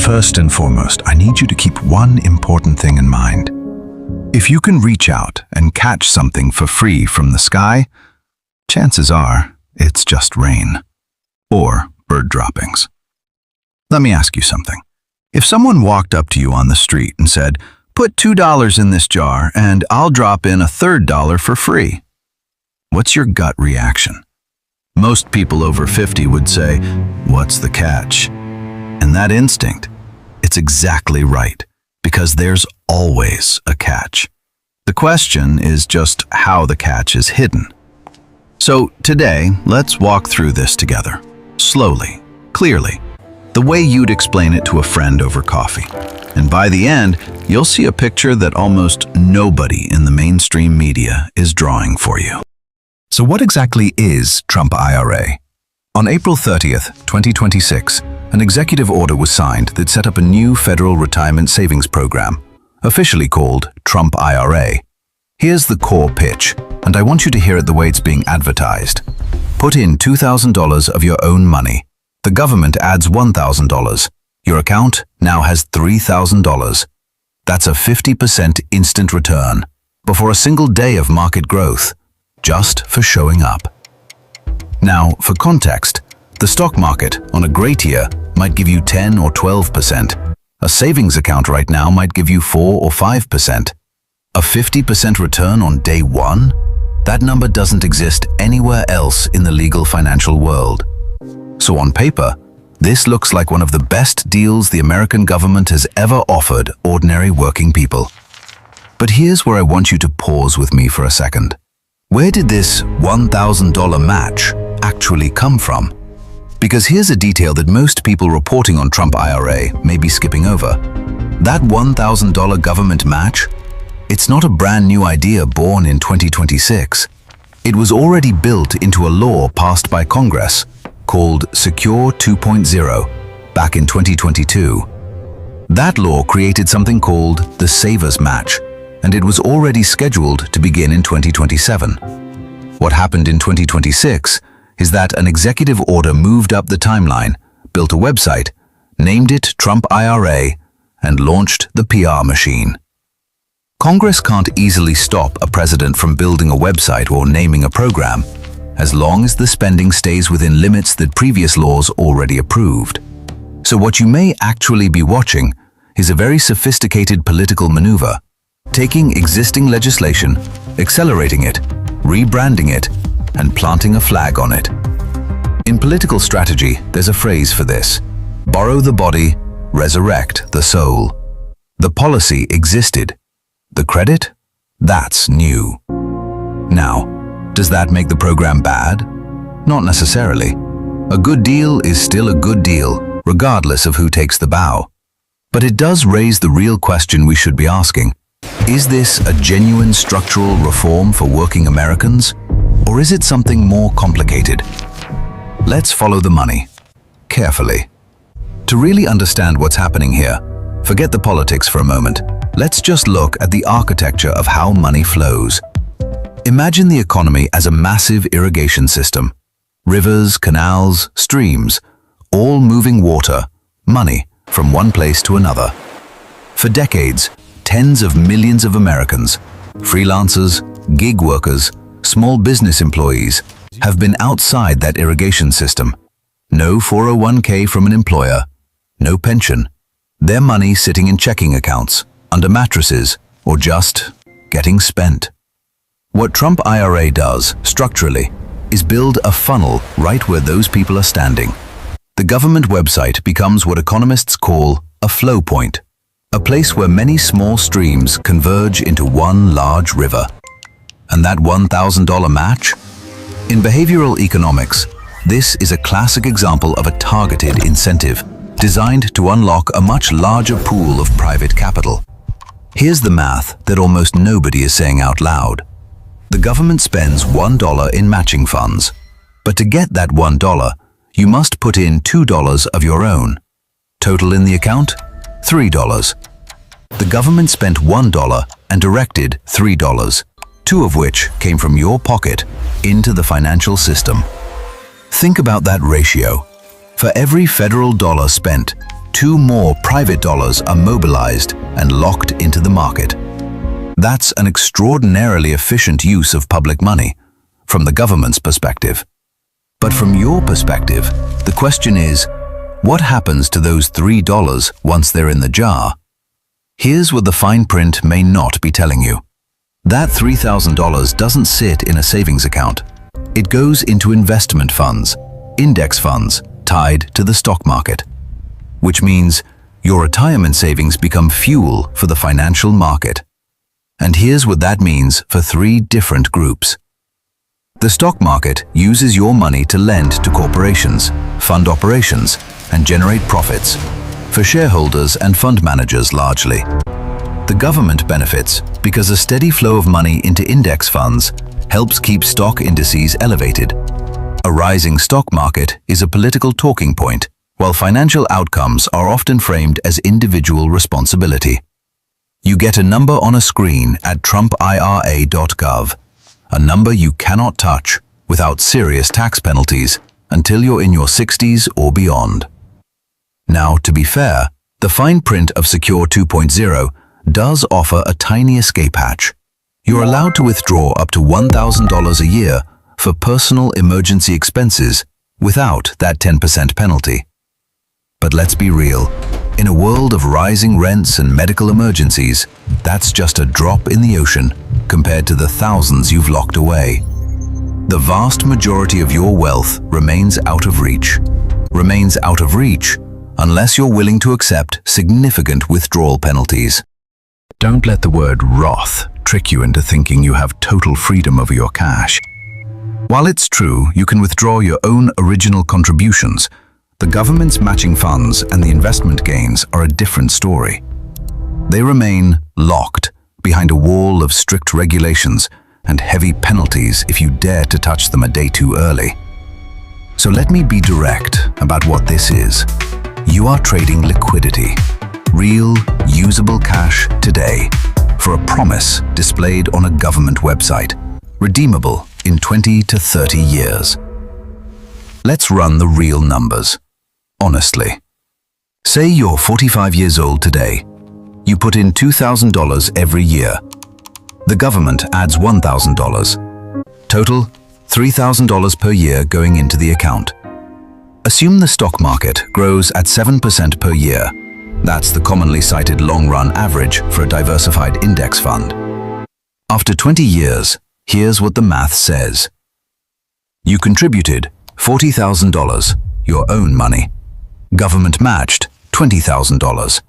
First and foremost, I need you to keep one important thing in mind. If you can reach out and catch something for free from the sky, chances are it's just rain or bird droppings. Let me ask you something. If someone walked up to you on the street and said, "Put $2 in this jar and I'll drop in a third dollar for free," what's your gut reaction? Most people over 50 would say, "What's the catch?" And that instinct, it's exactly right, because there's always a catch. The question is just how the catch is hidden. So today, let's walk through this together, slowly, clearly, the way you'd explain it to a friend over coffee. And by the end, you'll see a picture that almost nobody in the mainstream media is drawing for you. So what exactly is Trump IRA? On April 30th, 2026, an executive order was signed that set up a new federal retirement savings program, officially called Trump IRA. Here's the core pitch, and I want you to hear it the way it's being advertised. Put in $2,000 of your own money. The government adds $1,000. Your account now has $3,000. That's a 50% instant return before a single day of market growth, just for showing up. Now, for context, the stock market on a great year might give you 10 or 12%. A savings account right now might give you 4 or 5%. A 50% return on day one? That number doesn't exist anywhere else in the legal financial world. So on paper, this looks like one of the best deals the American government has ever offered ordinary working people. But here's where I want you to pause with me for a second. Where did this $1,000 match actually come from? Because here's a detail that most people reporting on Trump IRA may be skipping over. That $1,000 government match, it's not a brand new idea born in 2026. It was already built into a law passed by Congress called Secure 2.0 back in 2022. That law created something called the Savers Match, and it was already scheduled to begin in 2027. What happened in 2026 is that an executive order moved up the timeline, built a website, named it Trump IRA, and launched the PR machine. Congress can't easily stop a president from building a website or naming a program, as long as the spending stays within limits that previous laws already approved. So what you may actually be watching is a very sophisticated political maneuver, taking existing legislation, accelerating it, rebranding it, and planting a flag on it. In political strategy, there's a phrase for this: borrow the body, resurrect the soul. The policy existed. The credit? That's new. Now, does that make the program bad? Not necessarily. A good deal is still a good deal, regardless of who takes the bow. But it does raise the real question we should be asking. Is this a genuine structural reform for working Americans? Or is it something more complicated? Let's follow the money, carefully. To really understand what's happening here, forget the politics for a moment. Let's just look at the architecture of how money flows. Imagine the economy as a massive irrigation system. Rivers, canals, streams, all moving water, money, from one place to another. For decades, tens of millions of Americans, freelancers, gig workers, small business employees, have been outside that irrigation system. No 401k from an employer, no pension. Their money sitting in checking accounts, under mattresses, or just getting spent. What Trump IRA does, structurally, is build a funnel right where those people are standing. The government website becomes what economists call a flow point, a place where many small streams converge into one large river. And that $1,000 match? In behavioral economics, this is a classic example of a targeted incentive designed to unlock a much larger pool of private capital. Here's the math that almost nobody is saying out loud. The government spends $1 in matching funds, but to get that $1, you must put in $2 of your own. Total in the account? $3. The government spent $1 and directed $3, two of which came from your pocket into the financial system. Think about that ratio. For every federal dollar spent, 2 more private dollars are mobilized and locked into the market. That's an extraordinarily efficient use of public money, from the government's perspective. But from your perspective, the question is, what happens to those $3 once they're in the jar? Here's what the fine print may not be telling you. That $3,000 doesn't sit in a savings account. It goes into investment funds, index funds, tied to the stock market. Which means your retirement savings become fuel for the financial market. And here's what that means for 3 different groups. The stock market uses your money to lend to corporations, fund operations, and generate profits, for shareholders and fund managers largely. The government benefits because a steady flow of money into index funds helps keep stock indices elevated. A rising stock market is a political talking point, while financial outcomes are often framed as individual responsibility. You get a number on a screen at TrumpIRA.gov, a number you cannot touch without serious tax penalties until you're in your 60s or beyond. Now, to be fair, the fine print of Secure 2.0 does offer a tiny escape hatch. You're allowed to withdraw up to $1,000 a year for personal emergency expenses without that 10% penalty. But let's be real, in a world of rising rents and medical emergencies, that's just a drop in the ocean compared to the thousands you've locked away. The vast majority of your wealth remains out of reach. Remains out of reach unless you're willing to accept significant withdrawal penalties. Don't let the word Roth trick you into thinking you have total freedom over your cash. While it's true you can withdraw your own original contributions, the government's matching funds and the investment gains are a different story. They remain locked behind a wall of strict regulations and heavy penalties if you dare to touch them a day too early. So let me be direct about what this is. You are trading liquidity, real, usable cash today, for a promise displayed on a government website, redeemable in 20 to 30 years. Let's run the real numbers. Honestly. Say you're 45 years old today. You put in $2,000 every year. The government adds $1,000. Total, $3,000 per year going into the account. Assume the stock market grows at 7% per year. That's the commonly cited long-run average for a diversified index fund. After 20 years, here's what the math says. You contributed $40,000, your own money. Government matched $20,000.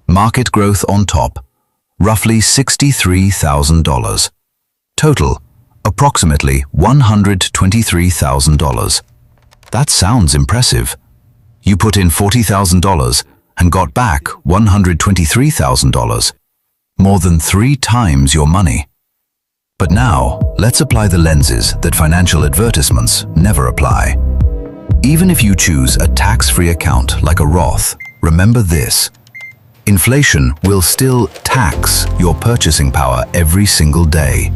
Market growth on top, roughly $63,000. Total, approximately $123,000. That sounds impressive. You put in $40,000 and got back $123,000, more than 3 times your money. But now, let's apply the lenses that financial advertisements never apply. Even if you choose a tax-free account like a Roth, remember this. Inflation will still tax your purchasing power every single day.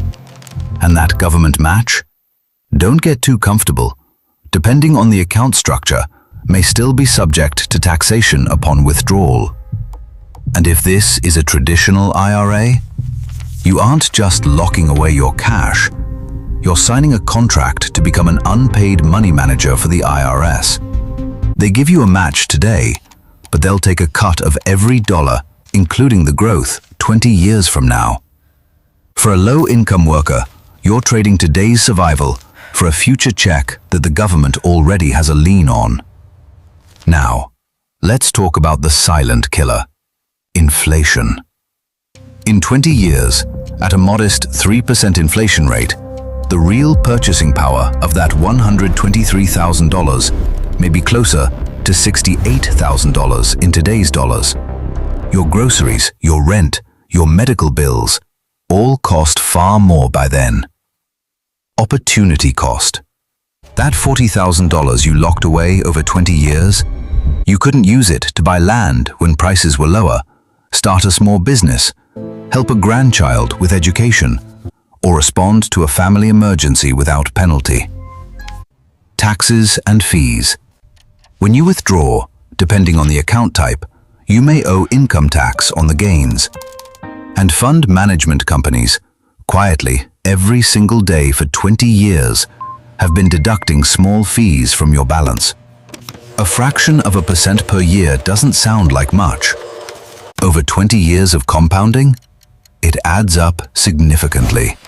And that government match? Don't get too comfortable. Depending on the account structure, may still be subject to taxation upon withdrawal. And if this is a traditional IRA, you aren't just locking away your cash. You're signing a contract to become an unpaid money manager for the IRS. They give you a match today, but they'll take a cut of every dollar, including the growth, 20 years from now. For a low-income worker, you're trading today's survival for a future check that the government already has a lien on. Now, let's talk about the silent killer, inflation. In 20 years, at a modest 3% inflation rate, the real purchasing power of that $123,000 may be closer to $68,000 in today's dollars. Your groceries, your rent, your medical bills, all cost far more by then. Opportunity cost. That $40,000 you locked away over 20 years, you couldn't use it to buy land when prices were lower, start a small business, help a grandchild with education, or respond to a family emergency without penalty. Taxes and fees. When you withdraw, depending on the account type, You may owe income tax on the gains. And fund management companies, quietly, every single day for 20 years, have been deducting small fees from your balance. A fraction of a percent per year doesn't sound like much. Over 20 years of compounding, it adds up significantly.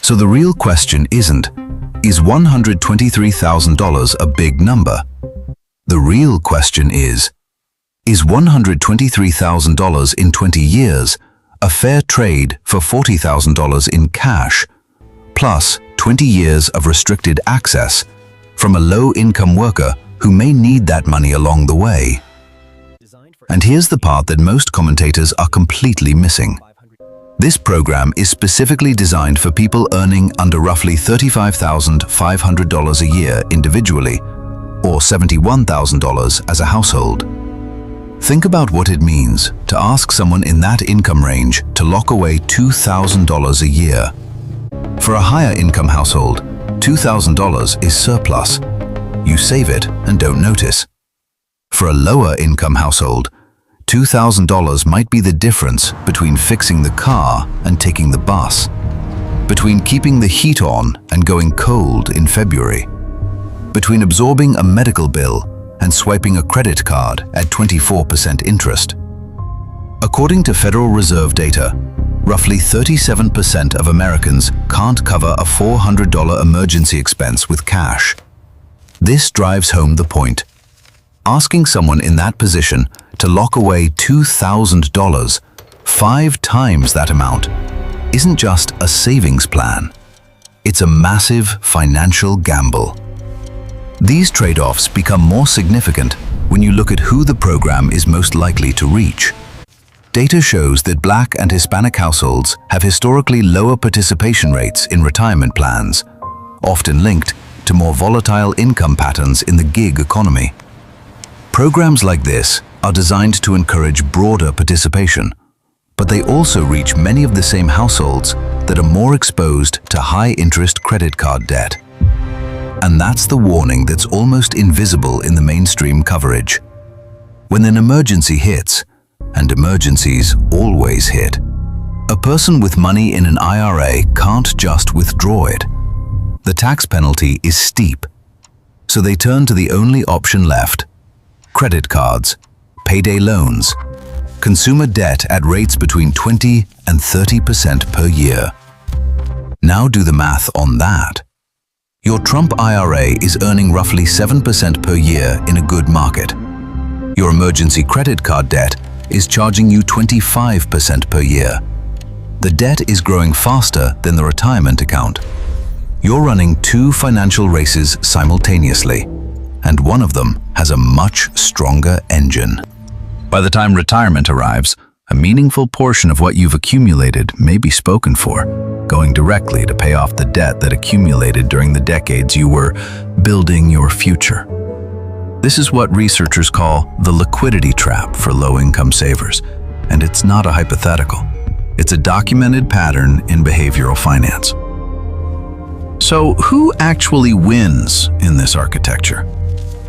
So the real question isn't, is $123,000 a big number? The real question is $123,000 in 20 years a fair trade for $40,000 in cash, plus 20 years of restricted access from a low-income worker who may need that money along the way? And here's the part that most commentators are completely missing. This program is specifically designed for people earning under roughly $35,500 a year individually, or $71,000 as a household. Think about what it means to ask someone in that income range to lock away $2,000 a year. For a higher income household, $2,000 is surplus. You save it and don't notice. For a lower income household, $2,000 might be the difference between fixing the car and taking the bus, between keeping the heat on and going cold in February, between absorbing a medical bill and swiping a credit card at 24% interest. According to Federal Reserve data, roughly 37% of Americans can't cover a $400 emergency expense with cash. This drives home the point. Asking someone in that position to lock away $2,000, 5 times that amount, isn't just a savings plan. It's a massive financial gamble. These trade-offs become more significant when you look at who the program is most likely to reach. Data shows that Black and Hispanic households have historically lower participation rates in retirement plans, often linked to more volatile income patterns in the gig economy. Programs like this are designed to encourage broader participation, but they also reach many of the same households that are more exposed to high-interest credit card debt. And that's the warning that's almost invisible in the mainstream coverage. When an emergency hits, and emergencies always hit, a person with money in an IRA can't just withdraw it. The tax penalty is steep, so they turn to the only option left: credit cards, payday loans, consumer debt at rates between 20 and 30% per year. Now do the math on that. Your Trump IRA is earning roughly 7% per year in a good market. Your emergency credit card debt is charging you 25% per year. The debt is growing faster than the retirement account. You're running 2 financial races simultaneously, and one of them has a much stronger engine. By the time retirement arrives, a meaningful portion of what you've accumulated may be spoken for, going directly to pay off the debt that accumulated during the decades you were building your future. This is what researchers call the liquidity trap for low-income savers, and it's not a hypothetical. It's a documented pattern in behavioral finance. So who actually wins in this architecture?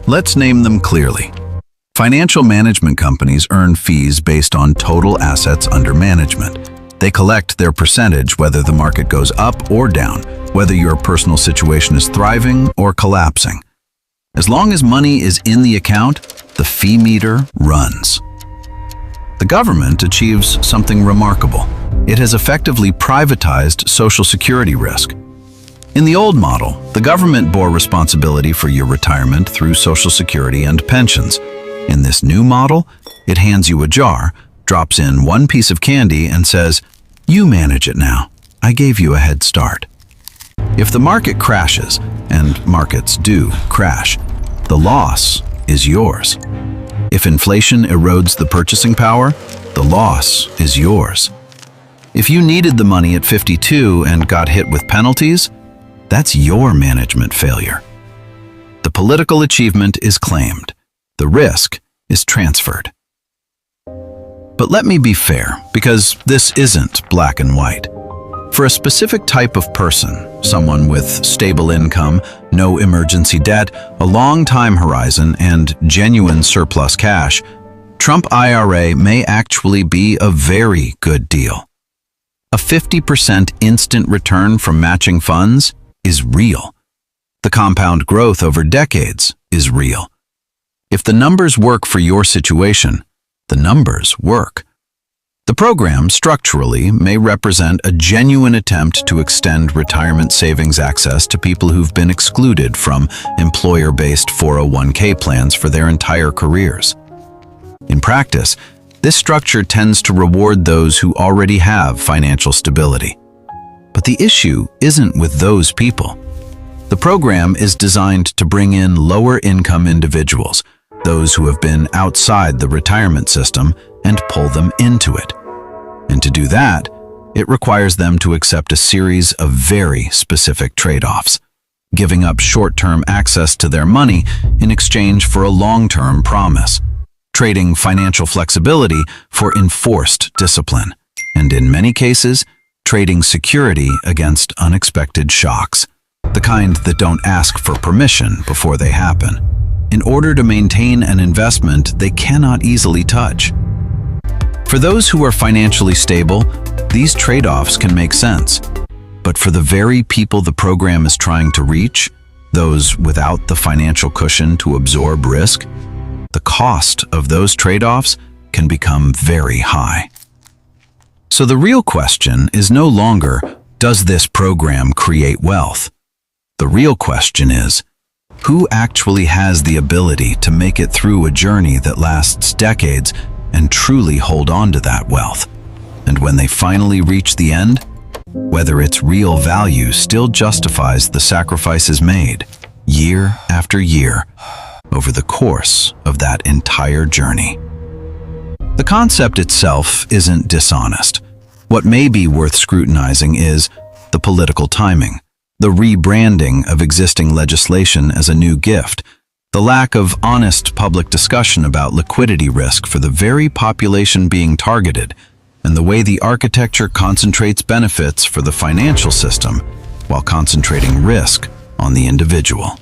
Let's name them clearly. Financial management companies earn fees based on total assets under management. They collect their percentage whether the market goes up or down, whether your personal situation is thriving or collapsing. As long as money is in the account, the fee meter runs. The government achieves something remarkable. It has effectively privatized Social Security risk. In the old model, the government bore responsibility for your retirement through Social Security and pensions. In this new model, it hands you a jar, drops in one piece of candy, and says, "You manage it now. I gave you a head start." If the market crashes, and markets do crash, the loss is yours. If inflation erodes the purchasing power, the loss is yours. If you needed the money at 52 and got hit with penalties, that's your management failure. The political achievement is claimed. The risk is transferred. But let me be fair, because this isn't black and white. For a specific type of person, someone with stable income, no emergency debt, a long time horizon, and genuine surplus cash, Trump IRA may actually be a very good deal. A 50% instant return from matching funds is real. The compound growth over decades is real. If the numbers work for your situation, the numbers work. The program structurally may represent a genuine attempt to extend retirement savings access to people who've been excluded from employer-based 401k plans for their entire careers. In practice, this structure tends to reward those who already have financial stability. But the issue isn't with those people. The program is designed to bring in lower-income individuals, those who have been outside the retirement system, and pull them into it. And to do that, it requires them to accept a series of very specific trade-offs, giving up short-term access to their money in exchange for a long-term promise, trading financial flexibility for enforced discipline, and in many cases, trading security against unexpected shocks, the kind that don't ask for permission before they happen, in order to maintain an investment they cannot easily touch. For those who are financially stable, these trade-offs can make sense. But for the very people the program is trying to reach, those without the financial cushion to absorb risk, the cost of those trade-offs can become very high. So the real question is no longer, does this program create wealth? The real question is, who actually has the ability to make it through a journey that lasts decades and truly hold on to that wealth? And when they finally reach the end, whether its real value still justifies the sacrifices made year after year over the course of that entire journey. The concept itself isn't dishonest. What may be worth scrutinizing is the political timing, the rebranding of existing legislation as a new gift, the lack of honest public discussion about liquidity risk for the very population being targeted, and the way the architecture concentrates benefits for the financial system while concentrating risk on the individual.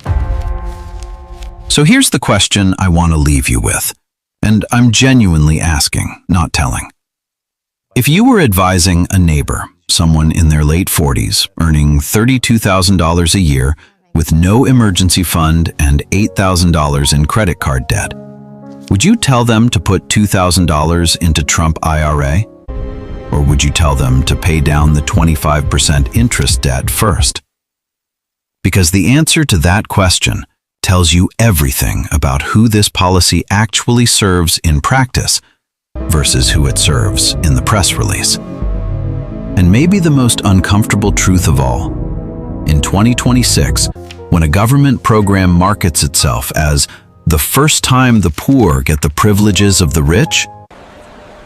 So here's the question I want to leave you with, and I'm genuinely asking, not telling. If you were advising a neighbor, someone in their late 40s, earning $32,000 a year with no emergency fund and $8,000 in credit card debt, would you tell them to put $2,000 into Trump IRA? Or would you tell them to pay down the 25% interest debt first? Because the answer to that question tells you everything about who this policy actually serves in practice versus who it serves in the press release. And maybe the most uncomfortable truth of all, in 2026, when a government program markets itself as the first time the poor get the privileges of the rich,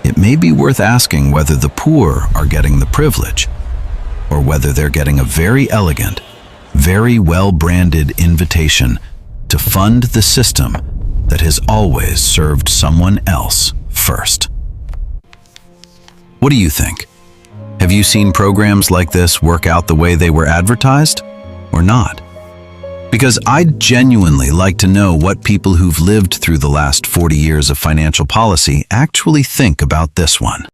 it may be worth asking whether the poor are getting the privilege, or whether they're getting a very elegant, very well-branded invitation to fund the system that has always served someone else first. What do you think? Have you seen programs like this work out the way they were advertised, or not? Because I'd genuinely like to know what people who've lived through the last 40 years of financial policy actually think about this one.